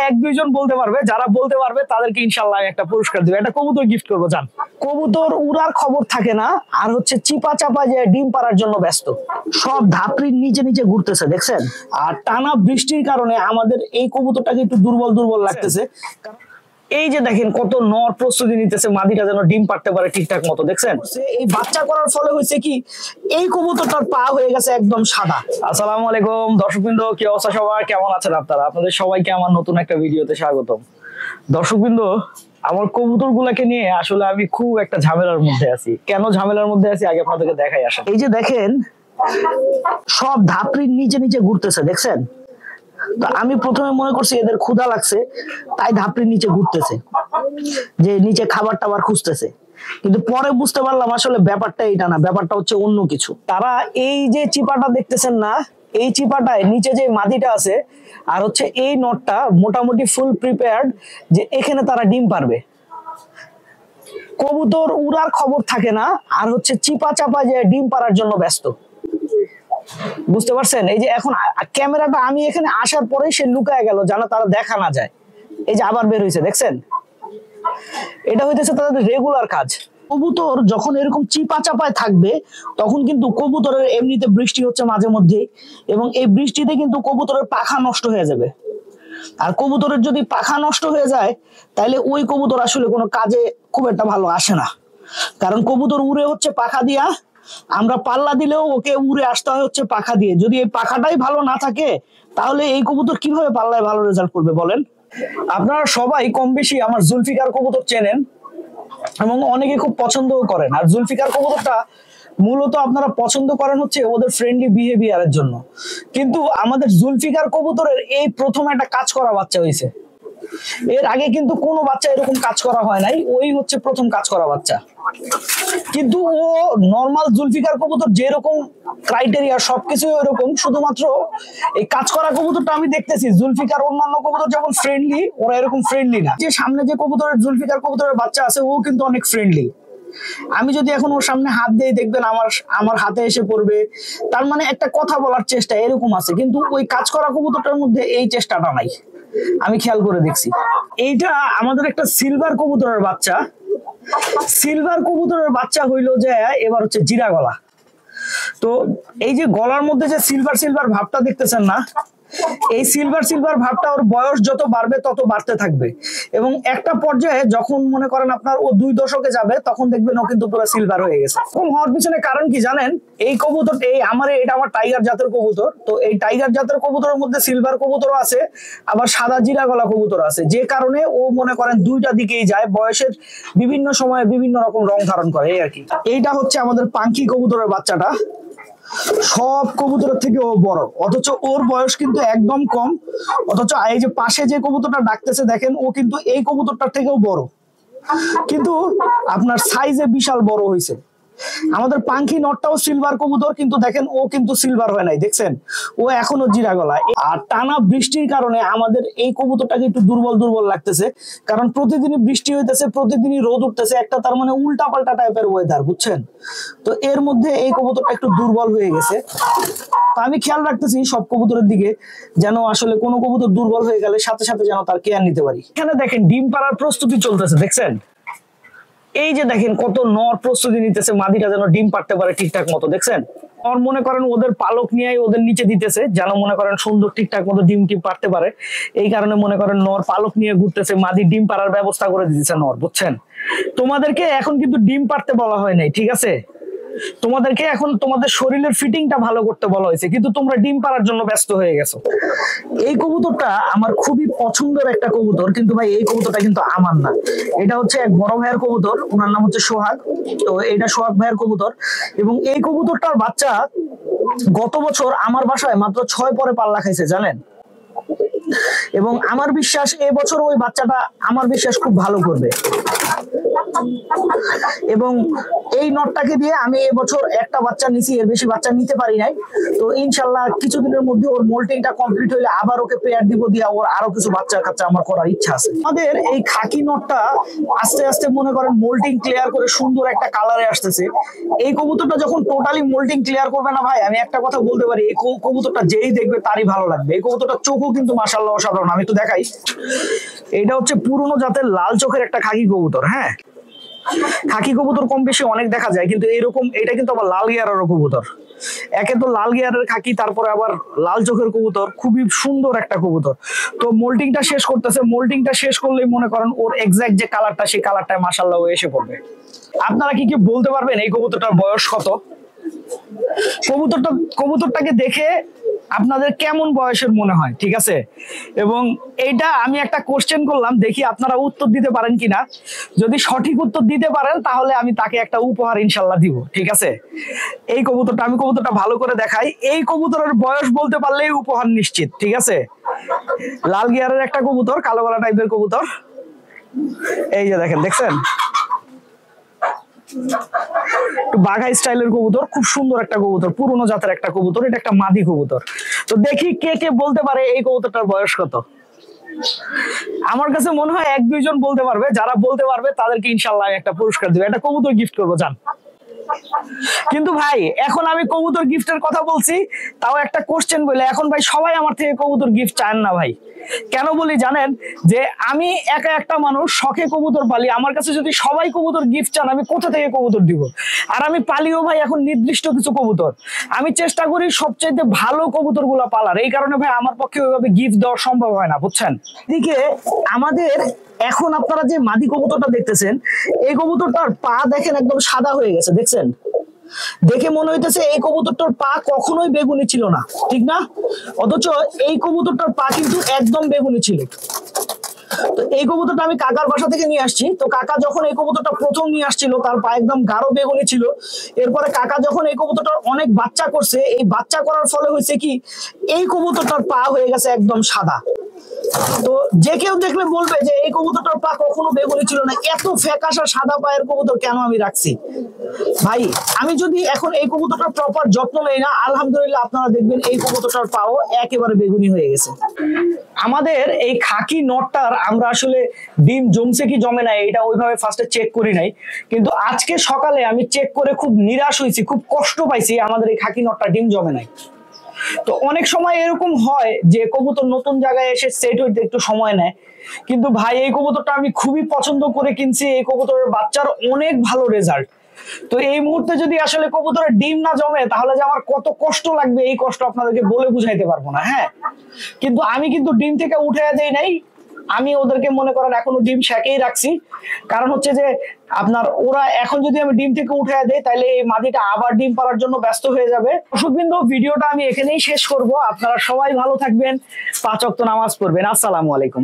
এক দুইজন বলতে পারবে, যারা বলতে পারবে তাদেরকে ইনশাল্লাহ একটা পুরস্কার দেবো, একটা কবুতর গিফট করবো। জান, কবুতর উড়ার খবর থাকে না, আর হচ্ছে চিপা চাপা যে ডিম পাড়ার জন্য ব্যস্ত। সব ধাপড়ির নিচে নিচে ঘুরতেছে দেখছেন। আর টানা বৃষ্টির কারণে আমাদের এই কবুতরটাকে একটু দুর্বল দুর্বল লাগতেছে। এই যে দেখেন কত নর প্রস্তুতি নিতেছে মাদিটা যেন ডিম পারতে পারে ঠিকঠাক মতো। দেখছেন এই বাচ্চা করার ফলে হয়েছে কি, এই কবুতরটার পা হয়ে গেছে একদম সাদা। আসসালামু আলাইকুম দর্শকবৃন্দ, কি অবস্থা সবার, কেমন আছেন আপনারা? আপনাদের সবাইকে আমার নতুন একটা ভিডিওতে স্বাগতম। দর্শকবৃন্দ, আমার কবুতর গুলাকে নিয়ে আসলে আমি খুব একটা ঝামেলার মধ্যে আছি। কেন ঝামেলার মধ্যে আছি আগে আপনাদেরকে দেখাই আসেন। এই যে দেখেন সব ধাপড়ির নিচে নিচে ঘুরতেছে দেখছেন। তো আমি প্রথমে মনে করছি এদের ক্ষুধা লাগছে, তাই ধাপড়ির নিচে ঘুরতেছে, যে নিচে খাবার টাবার খুঁজতেছে। কিন্তু পরে বুঝতে পারলাম আসলে ব্যাপারটা এটা না, ব্যাপারটা হচ্ছে অন্য কিছু। তারা এই যে চিপাটা দেখতেছেন না, এই চিপাটায় নিচে যে মাদিটা আছে আর হচ্ছে এই নটটা মোটামুটি ফুল প্রিপেয়ার্ড যে এখানে তারা ডিম পারবে। কবুতর উড়ার খবর থাকে না, আর হচ্ছে চিপা চাপা যে ডিম পাড়ার জন্য ব্যস্ত। বুঝতে পারছেন? এই যে এখন ক্যামেরাটা আমি এখানে আসার পরেই সে লুকায় গেল, যেন তারা দেখা না যায়। এই যে আবার বের হয়েছে দেখছেন, এটা হইতেছে তাদের রেগুলার কাজ। কবুতর যখন এরকম চিপা চাপায় থাকবে তখন কিন্তু কবুতরের এমনিতে বৃষ্টি হচ্ছে মাঝে মধ্যে, এবং এই বৃষ্টিতে কিন্তু কবুতরের পাখা নষ্ট হয়ে যাবে। আর কবুতরের যদি পাখা নষ্ট হয়ে যায় তাহলে ওই কবুতর আসলে কোনো কাজে খুব একটা ভালো আসে না। কারণ কবুতর উড়ে হচ্ছে পাখা দিয়া, আমরা পাল্লা দিলেও ওকে উড়ে আসতে হয় হচ্ছে পাখা দিয়ে। যদি এই পাখাটাই ভালো না থাকে তাহলে এই কবুতর কিভাবে পাল্লায় ভালো রেজাল্ট করবে বলেন? আপনারা সবাই কম বেশি আমার জুলফিকার কবুতর চেনেন এবং অনেকে খুব পছন্দও করেন। আর জুলফিকার কবুতরটা মূলত আপনারা পছন্দ করেন হচ্ছে ওদের ফ্রেন্ডলি বিহেভিয়ারের জন্য। কিন্তু আমাদের জুলফিকার কবুতরের এই প্রথম একটা কাজ করা বাচ্চা হয়েছে। এর আগে কিন্তু কোনো বাচ্চা এরকম কাজ করা হয় নাই, ওই হচ্ছে প্রথম কাজ করা বাচ্চা। কিন্তু ও নর্মাল জুলফিকার কবুতর যেরকম ক্রাইটেরিয়া সবকিছু এরকম, শুধুমাত্র এই কাজ করা কবুতরটা আমি দেখতেছি জুলফিকার অন্যান্য কবুতর যেমন ফ্রেন্ডলি, ওরা এরকম ফ্রেন্ডলি না। যে সামনে যে কবুতরের জুলফিকার কবুতরের বাচ্চা আছে ও কিন্তু অনেক ফ্রেন্ডলি। আমি যদি এখন ওর সামনে হাত দিয়ে দেখবেন আমার হাতে এসে পড়বে, তার মানে একটা কথা বলার চেষ্টা এরকম আছে। কিন্তু ওই কাজ করা কবুতরটার মধ্যে এই চেষ্টাটা নাই, আমি খেয়াল করে দেখছি। এইটা আমাদের একটা সিলভার কবুতরের বাচ্চা। সিলভার কবুতরের বাচ্চা হইলো যে এবার হচ্ছে জিরা গলা। তো এই যে গলার মধ্যে যে সিলভার সিলভার ভাবটা দেখতেছেন না, এই সিলভার সিলভার ভাবটা ওর বয়স যত বাড়বে তত বাড়তে থাকবে, এবং একটা পর্যায়ে যখন মনে করেন আপনার ও 2 দশকে যাবে তখন দেখবেন ও কিন্তু পুরো সিলভার হয়ে গেছে। এরকম হওয়ার পিছনে কারণ কি জানেন? এই কবুতর এটা আমার টাইগার জাতের কবুতর। তো এই টাইগার জাতের কবুতরের মধ্যে সিলভার কবুতর আছে, আবার সাদা জিরা গলা কবুতর আছে, যে কারণে ও মনে করেন দুইটা দিকেই যায়, বয়সের বিভিন্ন সময়ে বিভিন্ন রকম রং ধারণ করে এই আর কি। এইটা হচ্ছে আমাদের পাঙ্খি কবুতরের বাচ্চাটা। সব কবুতরের থেকে ও বড়, অথচ ওর বয়স কিন্তু একদম কম। অথচ এই যে পাশে যে কবুতরটা ডাকতেছে দেখেন, ও কিন্তু এই কবুতরটার থেকেও বড়, কিন্তু আপনার সাইজে বিশাল বড় হয়েছে। আমাদের পাঙ্খি নটটাও সিলভার কবুতর, কিন্তু দেখেন ও কিন্তু সিলভার হয় নাই, দেখছেন ও এখনো জিরা গলা। আর টানা বৃষ্টির কারণে আমাদের এই কবুতরটাকে একটু দুর্বল দুর্বল লাগতেছে, কারণ প্রতিদিনই বৃষ্টি হইতেছে, প্রতিদিনই রোদ উঠতেছে, একটা তার মানে উল্টা পাল্টা টাইপের ওয়েদার, বুঝছেন? তো এর মধ্যে এই কবুতরটা একটু দুর্বল হয়ে গেছে। তো আমি খেয়াল রাখতেছি সব কবুতরের দিকে, যেন আসলে কোনো কবুতর দুর্বল হয়ে গেলে সাথে সাথে যেন তার কেয়ার নিতে পারি। এখানে দেখেন ডিম পাড়ার প্রস্তুতি চলতেছে দেখছেন। এই যে দেখেন কত নর প্রস্তুতি নিতেছে মাদিটা যেন ডিম পারতে পারে ঠিকঠাক মতো। দেখছেন নর মনে করেন ওদের পালক নিয়ে ওদের নিচে দিতেছে, যেন মনে করেন সুন্দর ঠিকঠাক মতো ডিম পারতে পারে। এই কারণে মনে করেন নর পালক নিয়ে ঘুরতেছে, মাদি ডিম পাড়ার ব্যবস্থা করে দিতেছে নর, বুঝছেন? তোমাদেরকে এখন কিন্তু ডিম পারতে বলা হয় নাই, ঠিক আছে? তোমাদেরকে এখন তোমাদের শরীরের ফিটিংটা ভালো করতে বলা হয়েছে, কিন্তু তোমরা ডিম পাড়ার জন্য ব্যস্ত হয়ে গেছো। এই কবুতরটা আমার খুবই পছন্দের একটা কবুতর, কিন্তু ভাই এই কবুতরটা কিন্তু আমার না, এটা হচ্ছে এক বড় ভাইয়ের কবুতর, ওনার নাম হচ্ছে সোহাগ। তো এটা সোহাগ ভাইয়ের কবুতর, এবং এই কবুতরটার বাচ্চা গত বছর আমার বাসায় মাত্র 6 পরে পাল্লা খাইছে জানেন। এবং আমার বিশ্বাস এবছর ওই বাচ্চাটা আমার বিশ্বাস খুব ভালো করবে। এবং এই নটটাকে দিয়ে আমি এবছর একটা বাচ্চা নিছি, এর বেশি বাচ্চা নিতে পারি নাই। তো ইনশাল্লাহ কিছুদিনের মধ্যে ওর মোল্টিংটা কমপ্লিট হইলে আবার ওকে পেয়ার দিব, দিয়া ওর আরো কিছু বাচ্চা কাচ্চা আমার করার ইচ্ছা আছে। আমাদের এই খাকি নটটা আস্তে আস্তে মনে করেন মোল্টিং ক্লিয়ার করে সুন্দর একটা কালারে আসতেছে। এই কবুতরটা যখন টোটালি মোল্টিং ক্লিয়ার করবে না ভাই, আমি একটা কথা বলতে পারি, এই কবুতরটা যেই দেখবে তারই ভালো লাগবে। এই কবুতরটার চোখও কিন্তু মাশাআল্লাহ অসাধারণ। আমি তো দেখাই, এটা হচ্ছে পুরনো জাতের লাল চোখের একটা খাকি কবুতর। হ্যাঁ, খাকি কবুতর কম বেশি অনেক দেখা যায়, কিন্তু এরকম এটা কিন্তু আবার লাল গিয়ারের কবুতর। একে তো লাল গিয়ারের খাকি, তারপরে আবার লাল চোখের কবুতর, খুবই সুন্দর একটা কবুতর। তো মোল্টিংটা শেষ করতেছে, মোল্টিংটা শেষ করলেই মনে করেন ওর এক্সাক্ট যে কালারটা, সেই কালারটায় মাশাআল্লাহ ও এসে পড়বে। আপনারা কি বলতে পারবেন এই কবুতরটার বয়স কত? কবুতরটাকে দেখে আপনাদের কেমন বয়সের মনে হয়, ঠিক আছে? এবং এইটা আমি একটা কোশ্চেন করলাম, দেখি আপনারা উত্তর দিতে পারেন কিনা। যদি সঠিক উত্তর দিতে পারেন তাহলে আমি তাকে একটা উপহার ইনশাল্লাহ দিব, ঠিক আছে? এই কবুতরটা ভালো করে দেখাই। এই কবুতরের বয়স বলতে পারলেই উপহার নিশ্চিত, ঠিক আছে? লাল গিয়ারের একটা কবুতর, কালো গলা টাইপের কবুতর। এই যে দেখেন, দেখছেন? বাঘাই স্টাইলের কবুতর, খুব সুন্দর একটা কবুতর, পুরনো জাতের একটা কবুতর। এটা একটা মাদি কবুতর। তো দেখি কে কে বলতে পারে এই কবুতরটার বয়স কত। আমার কাছে মনে হয় 1-2 জন বলতে পারবে। যারা বলতে পারবে তাদেরকে ইনশাল্লাহ একটা পুরস্কার দিবে, একটা কবুতর গিফট করবো। জান, কিন্তু ভাই এখন আমি কবুতর গিফটের কথা বলছি, তাও একটা কোশ্চেন বলে, এখন ভাই সবাই আমার থেকে কবুতর গিফট চান না ভাই। কেন বলি জানেন? যে আমি একা একটা মানুষ, শখে কবুতর পালি। আমার কাছে যদি সবাই কবুতর গিফট চান, আমি কোথা থেকে কবুতর দিব? আর আমি পালিও ভাই এখন নির্দিষ্ট কিছু কবুতর। আমি চেষ্টা করি সবচাইতে ভালো কবুতর গুলা পালার। এই কারণে ভাই আমার পক্ষে ওইভাবে গিফট দেওয়া সম্ভব হয় না, বুঝছেন? এদিকে আমাদের এখন আপনারা যে মাদি কবুতরটা দেখতেছেন, এই কবুতরটার পা দেখেন একদম সাদা হয়ে গেছে, দেখছেন? দেখে মনে হইতেছে এই কবুতরটার পা কখনোই বেগুনি ছিল না, ঠিক না? অথচ এই কবুতরটার পা কিন্তু একদম বেগুনি ছিল। তো এই কবুতরটা আমি কাকার বাসা থেকে নিয়ে আসছি। তো কাকা যখন এই কবুতরটা প্রথম নিয়ে আসছিল, তার পা একদম গাঢ় বেগুনি ছিল। এরপরে কাকা যখন এই কবুতরটার অনেক বাচ্চা করছে, এই বাচ্চা করার ফলে হয়েছে কি, এই কবুতরটার পা হয়ে গেছে একদম সাদা। তো যে কেউ দেখলে বলবে যে এই কবুতরটার পা কখনো বেগুনি ছিল না, এত ফ্যাকাশা সাদা পায়ের কবুতর কেন আমি রাখছি? ভাই আমি যদি এখন এই কবুতরটার প্রপার যত্ন নেই না, আলহামদুলিল্লাহ আপনারা দেখবেন এই কবুতরটার পাও একেবারে বেগুনি হয়ে গেছে। আমাদের এই খাকি নটটার আমরা আসলে ডিম জমছে কি জমে নাই এটা ওইভাবে ফার্স্টে চেক করি নাই, কিন্তু আজকে সকালে আমি চেক করে খুব নিরাশ হয়েছি, খুব কষ্ট পাইছি। আমাদের এই খাকি নটটা ডিম জমে নাই। তো অনেক সময় এরকম হয় যে কবুতর নতুন জায়গায় এসে সেট হইতে একটু সময় নেয়, কিন্তু ভাই এই কবুতরটা আমি খুবই পছন্দ করে কিনছি। এই কবুতরের বাচ্চার অনেক ভালো রেজাল্ট। তো এই মুহূর্তে যদি আসলে কবুতরের ডিম না জমে, তাহলে যে আমার কত কষ্ট লাগবে, এই কষ্ট আপনাদেরকে বলে বুঝাইতে পারবো না। হ্যাঁ, কিন্তু আমি কিন্তু ডিম থেকে উঠে দেই নাই। আমি ওদেরকে মনে করেন এখনো ডিম শেকেই রাখছি। কারণ হচ্ছে যে আপনার ওরা এখন যদি আমি ডিম থেকে উঠে দেই, তাহলে এই মাদিটা আবার ডিম পাড়ার জন্য ব্যস্ত হয়ে যাবে। দর্শকবৃন্দ, ভিডিওটা আমি এখানেই শেষ করব। আপনারা সবাই ভালো থাকবেন, 5 ওয়াক্ত নামাজ পড়বেন। আসসালামু আলাইকুম।